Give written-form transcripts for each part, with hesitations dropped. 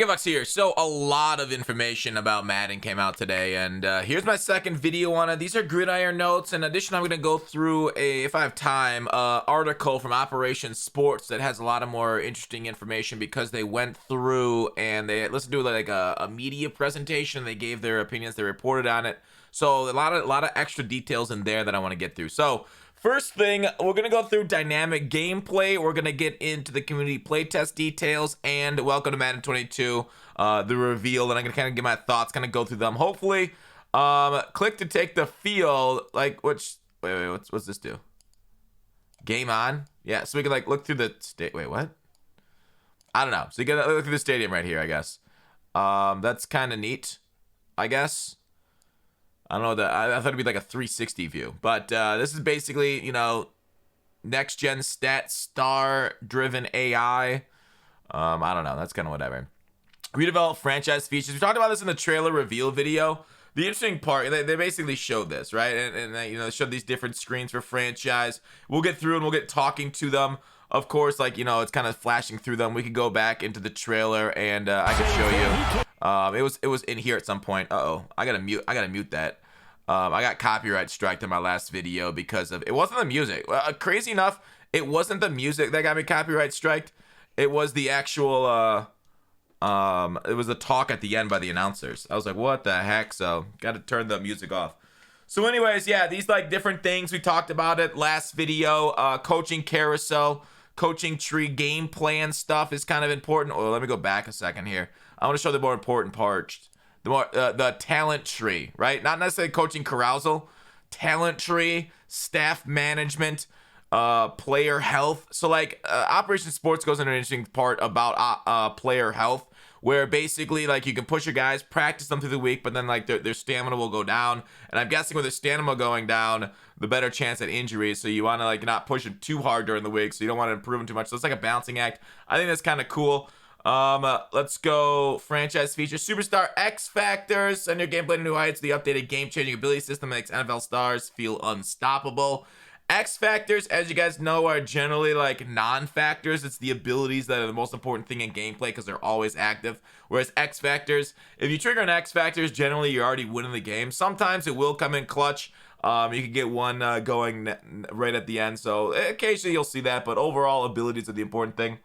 Bucks here. So a lot of information about Madden came out today, and here's my second video on it. These are gridiron notes. In addition, I'm going to go through if I have time, article from Operation Sports that has a lot of more interesting information because they went through and they listened to like a media presentation. They gave their opinions. They reported on it. So a lot of extra details in there that I want to get through. So first thing, we're going to go through dynamic gameplay. We're going to get into the community playtest details and welcome to Madden 22, the reveal. And I'm going to kind of give my thoughts, kind of go through them. Hopefully, click to take the field, like, what's this do? Game on? Yeah, so we can, like, look through the wait, what? I don't know. So you can look through the stadium right here, I guess. That's kind of neat, I guess. I don't know that I thought it'd be like a 360 view, but this is basically, you know, next gen stat star driven AI. I don't know. That's kind of whatever. Redevelop franchise features. We talked about this in the trailer reveal video. The interesting part, they basically showed this, right? And they, you know, showed these different screens for franchise. We'll get through and we'll get talking to them. Of course, like, you know, it's kind of flashing through them. We could go back into the trailer and I could show you. It was in here at some point. I gotta mute that. I got copyright striked in my last video because of it wasn't the music. Crazy enough, it wasn't the music that got me copyright striked. It was the actual it was the talk at the end by the announcers. I was like, what the heck? So got to turn the music off. So anyways, yeah, these like different things we talked about it last video. Coaching carousel, coaching tree, game plan stuff is kind of important. Oh, let me go back a second here. I want to show the more important parts. The talent tree, right? Not necessarily coaching carousel, talent tree, staff management, player health. So like Operation Sports goes into an interesting part about player health, where basically like you can push your guys, practice them through the week, but then like their stamina will go down. And I'm guessing with their stamina going down, the better chance at injuries. So you want to like not push them too hard during the week, so you don't want to improve them too much. So it's like a balancing act. I think that's kind of cool. Let's go franchise features. Superstar X Factors. Send your gameplay to new heights. The updated game-changing ability system makes NFL stars feel unstoppable. X Factors, as you guys know, are generally like non-factors. It's the abilities that are the most important thing in gameplay because they're always active. Whereas X Factors, if you trigger an X Factors, generally you're already winning the game. Sometimes it will come in clutch. You can get one going right at the end. So occasionally you'll see that, but overall abilities are the important thing.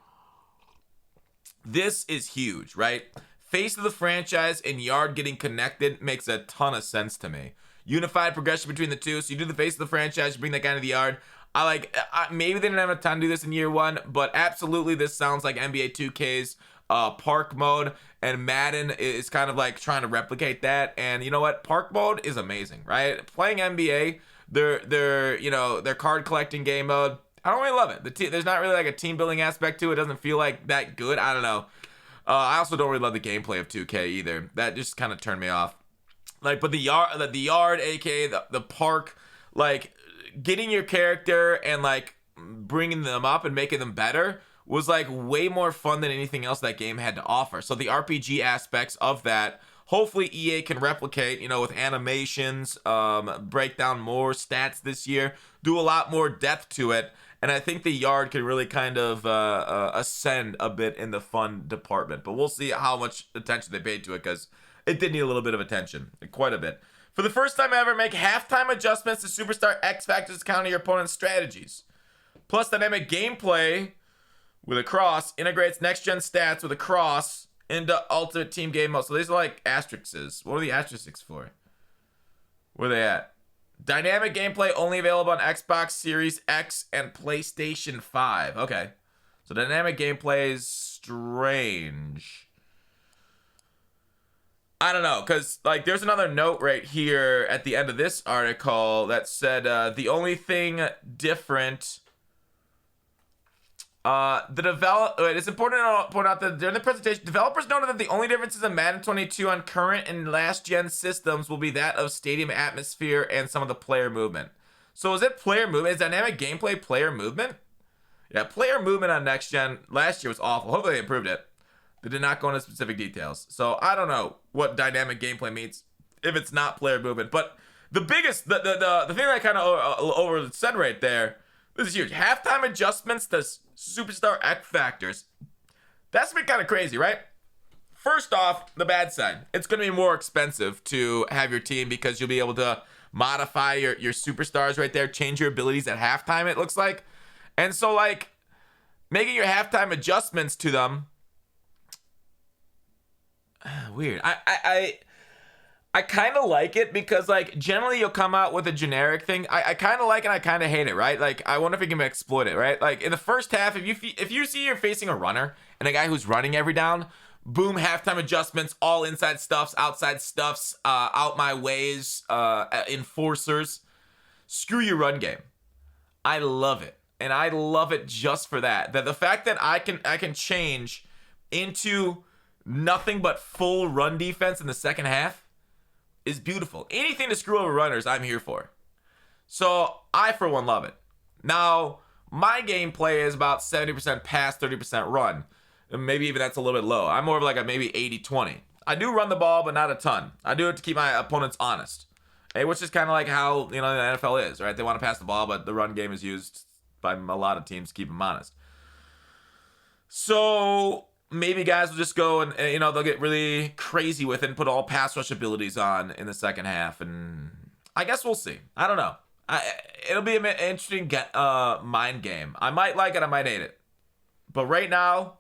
This is huge, right? Face of the franchise and yard getting connected makes a ton of sense to me. Unified progression between the two. So you do the face of the franchise, you bring that guy into the yard. Maybe they didn't have enough time to do this in year one, but absolutely this sounds like NBA 2K's park mode, and Madden is kind of like trying to replicate that. And you know what? Park mode is amazing, right? Playing NBA, their card collecting game mode, I don't really love it. There's not really like a team building aspect to it. It doesn't feel like that good. I don't know. I also don't really love the gameplay of 2K either. That just kind of turned me off. Like, but the yard, aka the park, like getting your character and like bringing them up and making them better was like way more fun than anything else that game had to offer. So the RPG aspects of that, hopefully EA can replicate, you know, with animations, break down more stats this year, do a lot more depth to it. And I think the yard can really kind of ascend a bit in the fun department. But we'll see how much attention they paid to it, because it did need a little bit of attention, quite a bit. For the first time ever, make halftime adjustments to Superstar X Factors to counter your opponent's strategies. Plus dynamic gameplay with a cross integrates next-gen stats with a cross into Ultimate Team Game Mode. So these are like asterisks. What are the asterisks for? Where are they at? Dynamic gameplay only available on Xbox Series X and PlayStation 5. Okay. So dynamic gameplay is strange. I don't know, because like there's another note right here at the end of this article that said the only thing different... it's important to point out that during the presentation, developers noted that the only differences in Madden 22 on current and last gen systems will be that of stadium atmosphere and some of the player movement. So is it player movement? Is dynamic gameplay player movement? Yeah, player movement on next gen last year was awful. Hopefully they improved it. They did not go into specific details. So I don't know what dynamic gameplay means if it's not player movement. But the biggest, the thing that I kind of over said right there, this is huge. Halftime adjustments to Superstar X Factors. That's been kind of crazy, right? First off, the bad side. It's going to be more expensive to have your team because you'll be able to modify your superstars right there, change your abilities at halftime, it looks like. And so, like, making your halftime adjustments to them, weird. I kind of like it because, like, generally you'll come out with a generic thing. I kind of like it, I kind of hate it, right? Like, I wonder if you can exploit it, right? Like, in the first half, if you see you're facing a runner and a guy who's running every down, boom, halftime adjustments, all inside stuffs, outside stuffs, out my ways, enforcers. Screw your run game. I love it. And I love it just for that. That the fact that I can change into nothing but full run defense in the second half is beautiful. Anything to screw over runners, I'm here for. So I, for one, love it. Now, my gameplay is about 70% pass, 30% run. And maybe even that's a little bit low. I'm more of like a maybe 80-20. I do run the ball, but not a ton. I do it to keep my opponents honest. Which is kind of like how, the NFL is, right? They want to pass the ball, but the run game is used by a lot of teams to keep them honest. So maybe guys will just go and they'll get really crazy with it and put all pass rush abilities on in the second half. And I guess we'll see. I don't know. It'll be an interesting mind game. I might like it. I might hate it. But right now,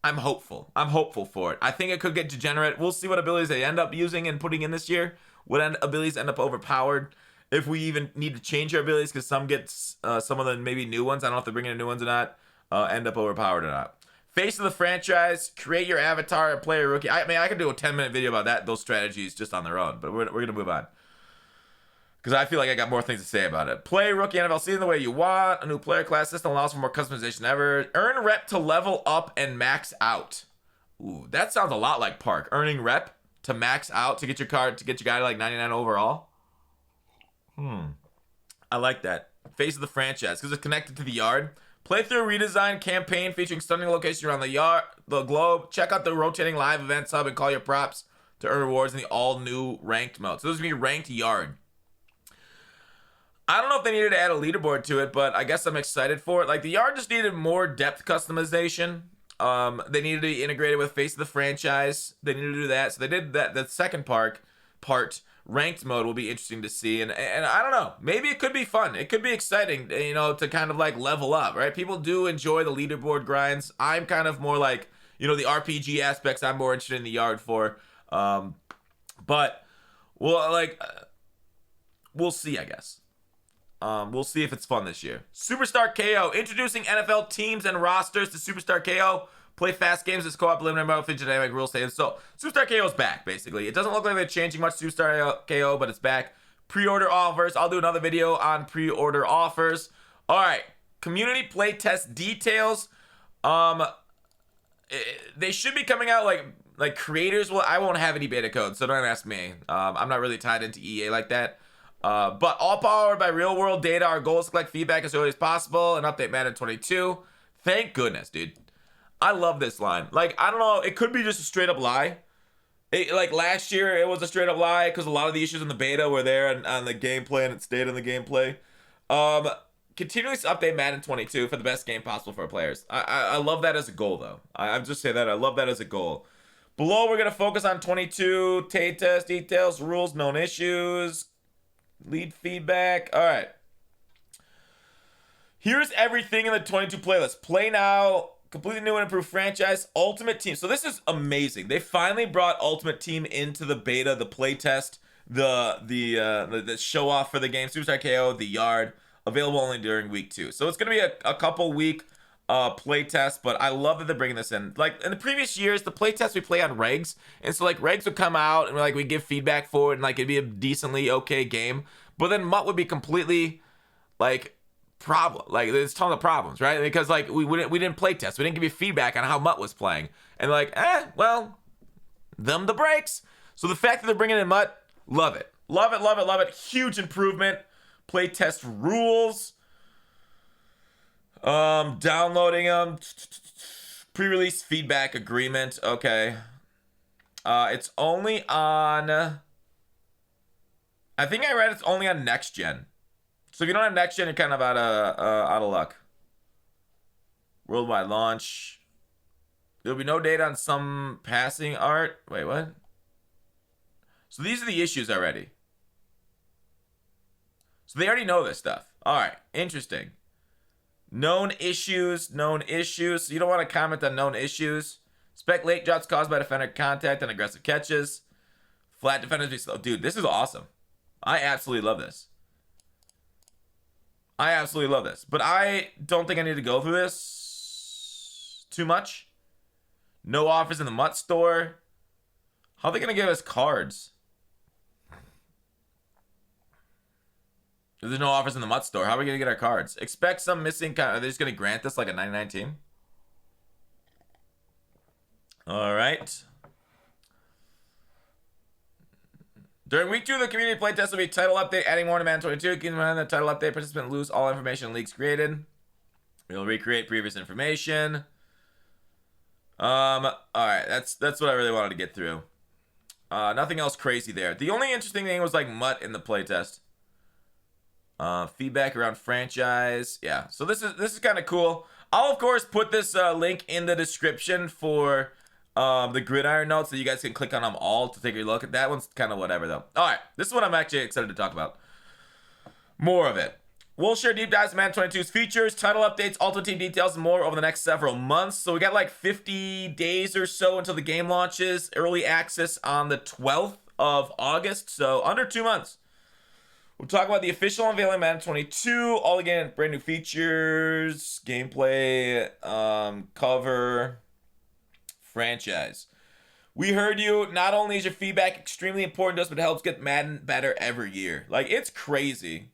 I'm hopeful. I'm hopeful for it. I think it could get degenerate. We'll see what abilities they end up using and putting in this year. What abilities end up overpowered. If we even need to change our abilities, because some get some of the maybe new ones. I don't know if they're bringing in new ones or not. End up overpowered or not. Face of the franchise, create your avatar and play a rookie. I mean, I could do a 10-minute video about those strategies just on their own, but we're going to move on. Because I feel like I got more things to say about it. Play rookie NFL season the way you want. A new player class system allows for more customization than ever. Earn rep to level up and max out. Ooh, that sounds a lot like Park. Earning rep to max out to get your guy to like 99 overall. I like that. Face of the franchise, because it's connected to the yard. Playthrough redesign campaign featuring stunning locations around the globe. Check out the rotating live events hub and call your props to earn rewards in the all-new ranked mode. So this is going to be ranked yard. I don't know if they needed to add a leaderboard to it, but I guess I'm excited for it. Like, the yard just needed more depth customization. They needed to be integrated with face of the franchise. They needed to do that. So they did that. The second part, ranked mode, will be interesting to see. And I don't know. Maybe it could be fun. It could be exciting, to kind of like level up, right? People do enjoy the leaderboard grinds. I'm kind of more like, the RPG aspects I'm more interested in the yard for. But we'll see, I guess. We'll see if it's fun this year. Superstar KO. Introducing NFL teams and rosters to Superstar KO. Play fast games as co-op, limited mode, feature dynamic rules. So, Superstar KO is back, basically. It doesn't look like they're changing much Superstar KO, but it's back. Pre-order offers. I'll do another video on pre-order offers. All right. Community playtest details. They should be coming out like creators. Well, I won't have any beta code, so don't ask me. I'm not really tied into EA like that. But all powered by real world data. Our goal is to collect feedback as early as possible and update Madden 22. Thank goodness, dude. I love this line. Like, I don't know. It could be just a straight up lie. Like last year, it was a straight up lie because a lot of the issues in the beta were there on the gameplay and it stayed in the gameplay. Continuously update Madden 22 for the best game possible for our players. I love that as a goal, though. I'm just saying that. I love that as a goal. Below, we're going to focus on 22, playtest details, rules, known issues, lead feedback. All right. Here's everything in the 22 playlist. Play now. Completely new and improved franchise. Ultimate Team. So this is amazing. They finally brought Ultimate Team into the beta, the playtest, the show off for the game. Superstar KO, the yard. Available only during week 2. So it's going to be a couple week playtest, but I love that they're bringing this in. Like in the previous years, the playtest we play on regs. And so like regs would come out and we give feedback for it and like it'd be a decently okay game. But then MUT would be completely like problem. Like there's a ton of problems, right? Because like we didn't play test. We didn't give you feedback on how MUT was playing. And like, well, them the breaks. So the fact that they're bringing in MUT, love it. Love it, love it, love it. Huge improvement. Playtest rules. Downloading them. Pre-release feedback agreement. Okay. It's only on, I think I read it's only on next gen. So if you don't have next gen, you're kind of out of luck. Worldwide launch. There'll be no data on some passing art. Wait, what? So these are the issues already. So they already know this stuff. All right, interesting. Known issues, known issues. So you don't want to comment on known issues. Expect late drops caused by defender contact and aggressive catches. Flat defenders be slow. Dude, this is awesome. I absolutely love this. I absolutely love this. But I don't think I need to go through this too much. No offers in the Mutt store. How are they going to give us cards? If there's no offers in the Mutt store, how are we going to get our cards? Expect some missing. Are they just going to grant us like a 99 team? All right. During week 2 of the community playtest will be title update, adding more to Madden 22. Keep in mind the title update participant lose all information and leaks created. We'll recreate previous information. All right, that's what I really wanted to get through. Nothing else crazy there. The only interesting thing was like Mutt in the playtest. Feedback around franchise. Yeah, so this is kind of cool. I'll of course put this link in the description for the gridiron notes so you guys can click on them all to take a look. That one's kind of whatever though. All right, this is what I'm actually excited to talk about. More of it. We'll share deep dives of Madden 22's features, title updates, Ultimate Team details, and more over the next several months. So we got like 50 days or so until the game launches. Early access on the 12th of August, so under 2 months. We'll talk about the official unveiling of Madden 22, all again, brand new features, gameplay, cover, franchise. We heard you. Not only is your feedback extremely important to us, but it helps get Madden better every year. Like, it's crazy.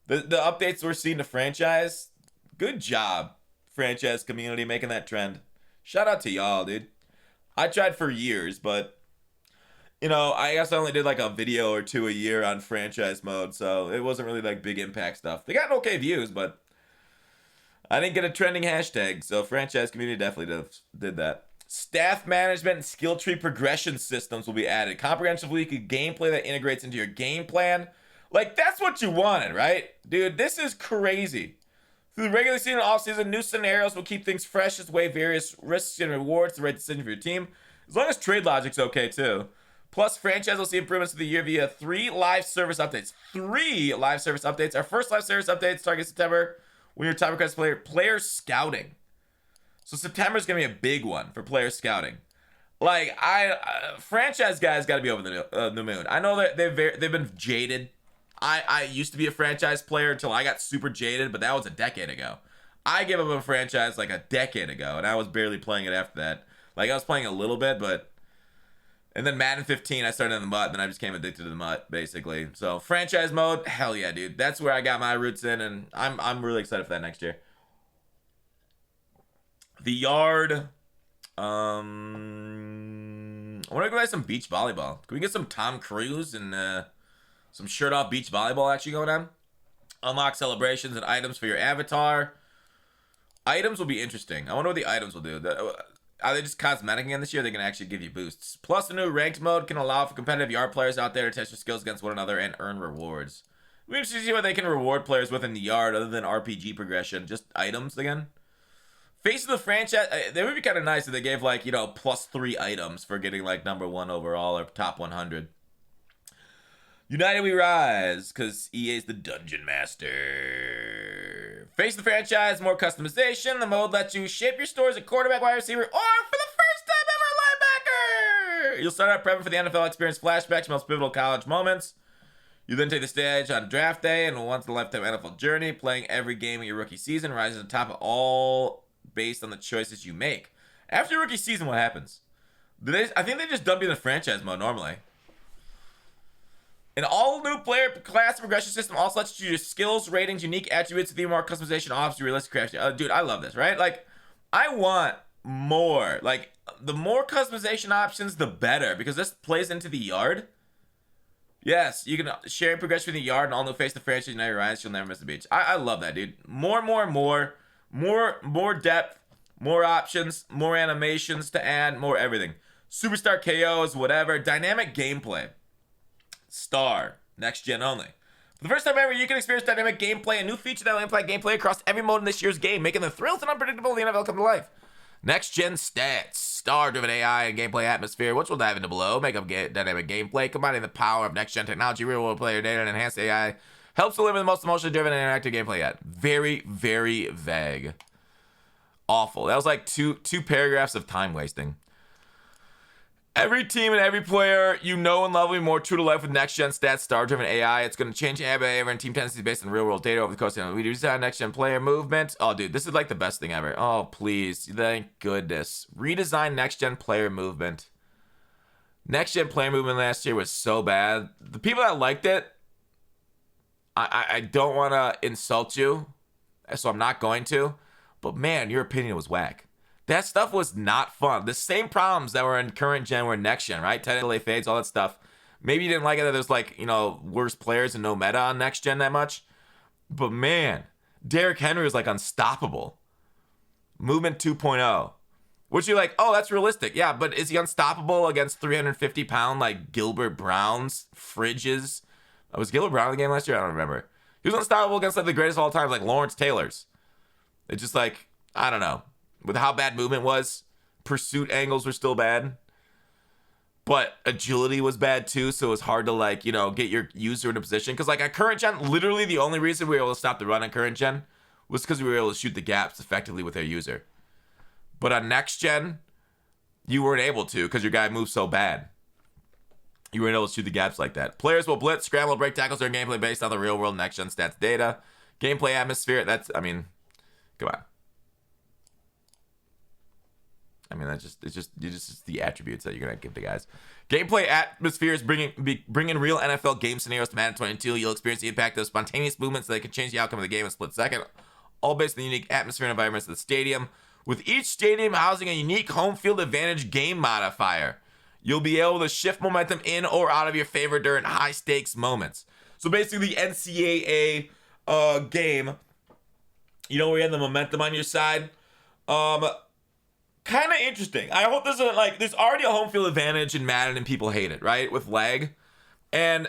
The updates we're seeing to franchise, good job, franchise community, making that trend. Shout out to y'all, dude. I tried for years, but you know, I guess I only did like a video or two a year on franchise mode, so it wasn't really like big impact stuff. They got okay views, but I didn't get a trending hashtag, so franchise community definitely did that. Staff management and skill tree progression systems will be added. Comprehensive weekly gameplay that integrates into your game plan. Like, that's what you wanted, right? Dude, this is crazy. Through the regular season and offseason, new scenarios will keep things fresh as weigh various risks and rewards the right decision for your team. As long as trade logic's okay, too. Plus, franchise will see improvements through the year via 3 live service updates. 3 live service updates. Our first live service updates target September when your time request player scouting. So September is going to be a big one for player scouting. Like, franchise guys got to be over the moon. I know that they've been jaded. I used to be a franchise player until I got super jaded, but that was a decade ago. I gave up a franchise like a decade ago, and I was barely playing it after that. Like, I was playing a little bit, but... And then Madden 15, I started in the Mutt, then I just became addicted to the Mutt, basically. So, franchise mode, hell yeah, dude. That's where I got my roots in, and I'm really excited for that next year. The yard. I want to go get some beach volleyball. Can we get some Tom Cruise and some shirt-off beach volleyball actually going on? Unlock celebrations and items for your avatar. Items will be interesting. I wonder what the items will do. Are they just cosmetic again this year? They can actually give you boosts. Plus, the new ranked mode can allow for competitive yard players out there to test your skills against one another and earn rewards. We interested to see what they can reward players with in the yard other than RPG progression. Just items again. Face of the franchise. They would be kind of nice if they gave like, you know, +3 items for getting like #1 overall or top 100. United we rise, because EA's the dungeon master. Face the franchise, more customization. The mode lets you shape your store as a quarterback, wide receiver, or for the first time ever, linebacker. You'll start out prepping for the NFL experience flashbacks, most pivotal college moments. You then take the stage on draft day and a once-in-a-lifetime NFL journey, playing every game of your rookie season, rising to the top of all based on the choices you make. After your rookie season, what happens? I think they just dumped you in the franchise mode normally. An all-new player class progression system also lets you use skills, ratings, unique attributes, the more customization offers you realistic crafting. Dude, I love this, right? Like, I want more. Like, the more customization options, the better, because this plays into the yard. Yes, you can share progression in the yard and all new face the franchise, United Rise, you'll never miss the beach. I love that, dude. More depth, more options, more animations to add, more everything. Superstar KOs, whatever. Dynamic gameplay. Star. Next gen only. For the first time ever, you can experience dynamic gameplay, a new feature that will implement gameplay across every mode in this year's game, making the thrills and unpredictable of the NFL come to life. Next gen stats, star-driven AI and gameplay atmosphere. Which will dive into below. Make up dynamic gameplay, combining the power of next gen technology, real-world player data, and enhanced AI. Helps deliver the most emotionally driven and interactive gameplay yet. Very, very vague. Awful. That was like two paragraphs of time wasting. Every team and every player you know and love will be more true to life with next-gen stats, star-driven AI. It's going to change AI behavior and team tendencies based on real-world data over the course of the We redesign next-gen player movement. Oh, dude, this is like the best thing ever. Oh, please. Thank goodness. Redesign next-gen player movement. Next-gen player movement last year was so bad. The people that liked it, I don't want to insult you, so I'm not going to. But, man, your opinion was whack. That stuff was not fun. The same problems that were in current gen were in next gen, right? 10 delay fades, all that stuff. Maybe you didn't like it that there's like, you know, worse players and no meta on next gen that much. But man, Derrick Henry was like unstoppable. Movement 2.0. Which you're like, oh, that's realistic. Yeah, but is he unstoppable against 350-pound like Gilbert Brown's fridges? Was Gilbert Brown in the game last year? I don't remember. He was unstoppable against like the greatest of all time, like Lawrence Taylor's. It's just like, I don't know. With how bad movement was, pursuit angles were still bad, but agility was bad too, so it was hard to like, you know, get your user in a position. Because like at current gen, literally the only reason we were able to stop the run on current gen was because we were able to shoot the gaps effectively with our user. But on next gen, you weren't able to because your guy moved so bad. You weren't able to shoot the gaps like that. Players will blitz, scramble, break tackles during gameplay based on the real world next gen stats data. Gameplay atmosphere, that's, I mean, come on. I mean, it's just the attributes that you're gonna give to guys. Gameplay atmosphere is bringing real NFL game scenarios to Madden 22. You'll experience the impact of spontaneous movements that can change the outcome of the game in a split second. All based on the unique atmosphere and environments of the stadium. With each stadium housing a unique home field advantage game modifier, you'll be able to shift momentum in or out of your favor during high stakes moments. So basically, the NCAA game, you know, where you have the momentum on your side. Kind of interesting. I hope this isn't like, there's already a home field advantage in Madden and people hate it, right? With lag. And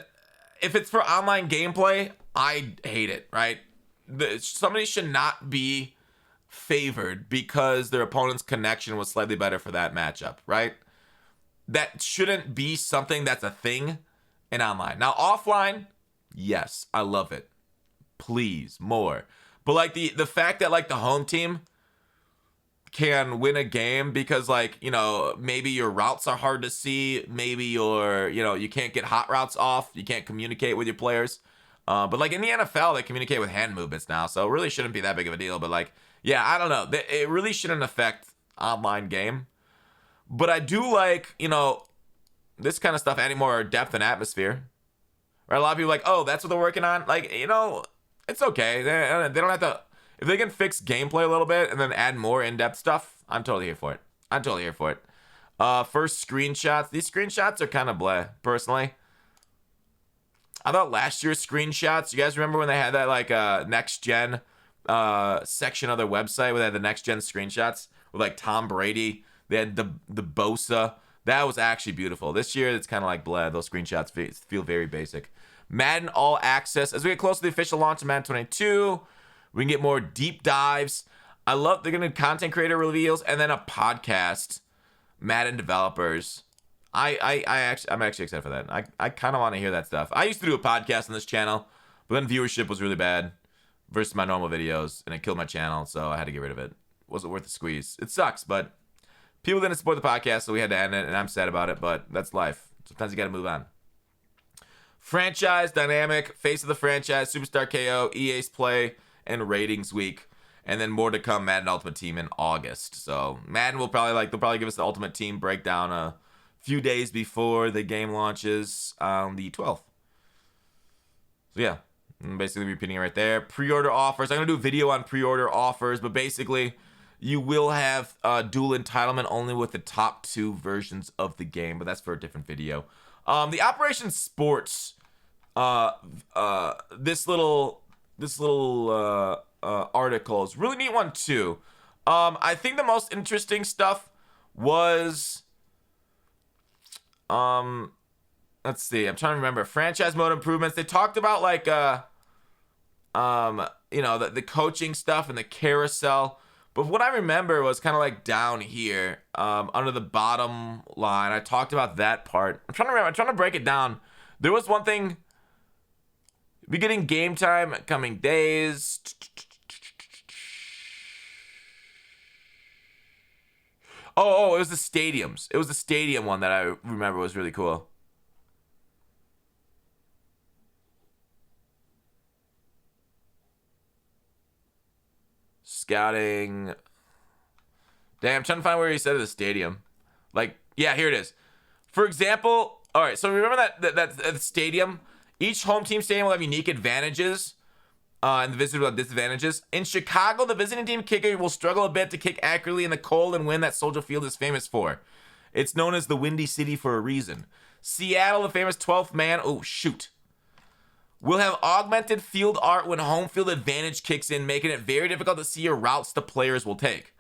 if it's for online gameplay, I hate it, right? Somebody should not be favored because their opponent's connection was slightly better for that matchup, right? That shouldn't be something that's a thing in online. Now, offline, yes, I love it. Please, more. But like the fact that like the home team can win a game because like, you know, maybe your routes are hard to see, maybe you can't get hot routes off, you can't communicate with your players, but like in the NFL they communicate with hand movements now, so it really shouldn't be that big of a deal. But like, yeah, I don't know, it really shouldn't affect online game. But I do like, you know, this kind of stuff, adding more depth and atmosphere, right? A lot of people are like, oh, that's what they're working on. Like, you know, it's okay, they don't have to. If they can fix gameplay a little bit and then add more in-depth stuff, I'm totally here for it. First screenshots. These screenshots are kind of bleh, personally. I thought last year's screenshots, you guys remember when they had that like next gen section of their website where they had the next gen screenshots with like Tom Brady? They had the Bosa. That was actually beautiful. This year, it's kind of like bleh. Those screenshots feel very basic. Madden All Access. As we get close to the official launch of Madden 22, we can get more deep dives. I love they're gonna do content creator reveals and then a podcast. Madden developers. I'm actually excited for that. I kind of want to hear that stuff. I used to do a podcast on this channel, but then viewership was really bad versus my normal videos, and it killed my channel, so I had to get rid of it. Wasn't worth the squeeze. It sucks, but people didn't support the podcast, so we had to end it, and I'm sad about it, but that's life. Sometimes you got to move on. Franchise, dynamic, face of the franchise, Superstar KO, EA's Play, and Ratings Week. And then more to come, Madden Ultimate Team in August. So Madden will they'll probably give us the Ultimate Team breakdown a few days before the game launches on the 12th. So yeah, I'm basically repeating it right there. Pre-order offers. I'm going to do a video on pre-order offers, but basically you will have dual entitlement only with the top 2 versions of the game, but that's for a different video. The Operation Sports, this little article is really neat one too. I think the most interesting stuff was, let's see, I'm trying to remember, franchise mode improvements. They talked about like, you know, the coaching stuff and the carousel, But what I remember was kind of like down here, under the bottom line. I talked about that part. I'm trying to remember. I'm trying to break it down. There was one thing. Beginning game time, coming days. Oh, it was the stadiums. It was the stadium one that I remember was really cool. Scouting. Damn, I'm trying to find where he said the stadium. Like, yeah, here it is. For example, all right, so remember that stadium? Each home team stadium will have unique advantages, and the visitor will have disadvantages. In Chicago, the visiting team kicker will struggle a bit to kick accurately in the cold and wind that Soldier Field is famous for. It's known as the Windy City for a reason. Seattle, the famous 12th man. Oh, shoot. Will have augmented field art when home field advantage kicks in, making it very difficult to see your routes the players will take.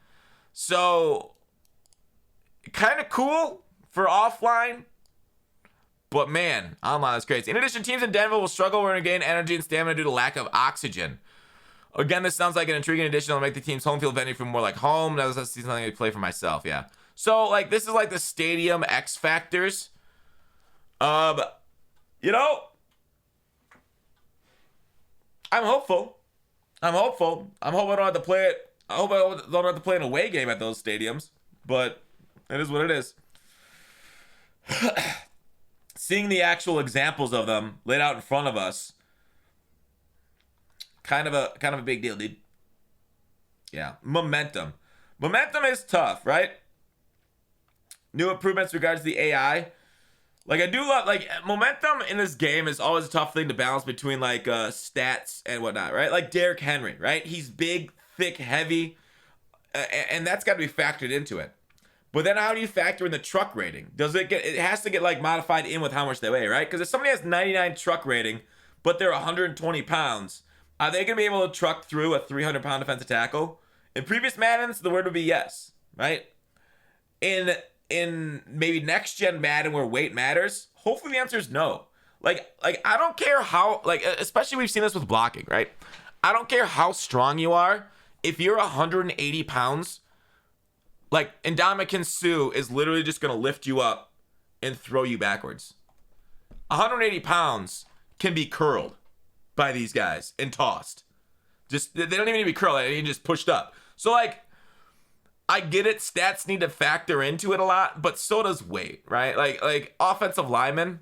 So, kind of cool for offline, but man, online is crazy. In addition, teams in Denver will struggle to gain energy and stamina due to lack of oxygen. Again, this sounds like an intriguing addition that'll make the team's home field venue feel more like home. That was something I play for myself, yeah. So, like, this is like the stadium X factors. You know, I'm hopeful. I'm hoping I don't have to play it. I hope I don't have to play an away game at those stadiums. But it is what it is. Seeing the actual examples of them laid out in front of us, kind of a big deal, dude. Yeah, momentum. Momentum is tough, right? New improvements regards to the AI. Like, I do love, like, momentum in this game is always a tough thing to balance between, like, stats and whatnot, right? Like Derrick Henry, right? He's big, thick, heavy, and that's got to be factored into it. But then how do you factor in the truck rating? It has to get, like, modified in with how much they weigh, right? Because if somebody has 99 truck rating, but they're 120 pounds, are they going to be able to truck through a 300-pound defensive tackle? In previous Maddens, the word would be yes, right? In maybe next gen Madden where weight matters, hopefully the answer is no. Like I don't care how, like, especially we've seen this with blocking, right? I don't care how strong you are. If you're 180 pounds, like, Ndamukong Suh is literally just going to lift you up and throw you backwards. 180 pounds can be curled by these guys and tossed. Just, they don't even need to be curled. They need just pushed up. So, like, I get it. Stats need to factor into it a lot, but so does weight, right? Like offensive linemen,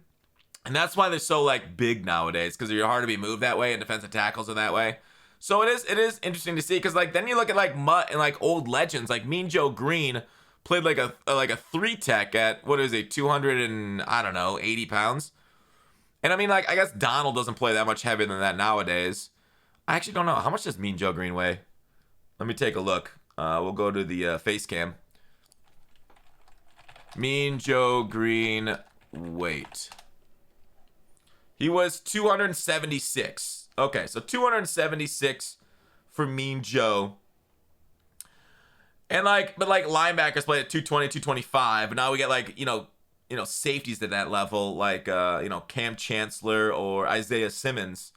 and that's why they're so, like, big nowadays, because they're hard to be moved that way, and defensive tackles are that way. So it is interesting to see, because, like, then you look at, like, Mutt and, like, old legends, like Mean Joe Green played like a 3-tech at, what is it, 200 and, I don't know, 80 pounds. And I mean, like, I guess Donald doesn't play that much heavier than that nowadays. I actually don't know. How much does Mean Joe Green weigh? Let me take a look. We'll go to the face cam. Mean Joe Green weight. He was 276. Okay, so 276 for Mean Joe. And, like, but, like, linebackers play at 220, 225. But now we get, like, you know, safeties at that level, like, Cam Chancellor or Isaiah Simmons.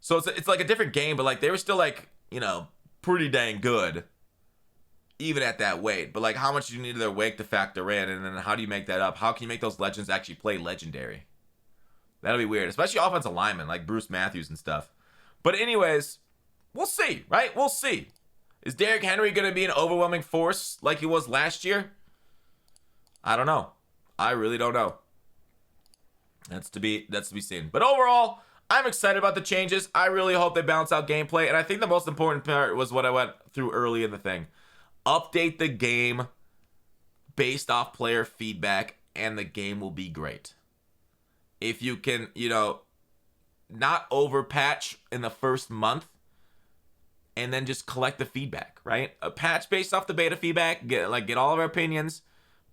So it's like a different game, but, like, they were still, like, pretty dang good, even at that weight. But, like, how much do you need their weight to factor in, and then how do you make that up? How can you make those legends actually play legendary? That'll be weird, especially offensive linemen like Bruce Matthews and stuff. But anyways, we'll see, right? We'll see. Is Derrick Henry going to be an overwhelming force like he was last year? I don't know. I really don't know. That's to be seen. But overall, I'm excited about the changes. I really hope they balance out gameplay. And I think the most important part was what I went through early in the thing. Update the game based off player feedback, and the game will be great. If you can, not overpatch in the first month, and then just collect the feedback, right? A patch based off the beta feedback, get all of our opinions,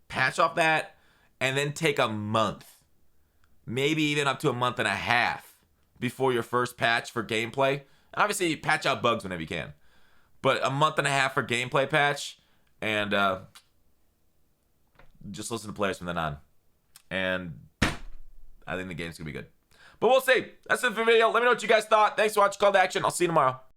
patch off that, and then take a month, maybe even up to a month and a half before your first patch for gameplay. And obviously, patch out bugs whenever you can. But a month and a half for gameplay patch, and just listen to players from then on. And I think the game's going to be good. But we'll see. That's it for the video. Let me know what you guys thought. Thanks for watching Call to Action. I'll see you tomorrow.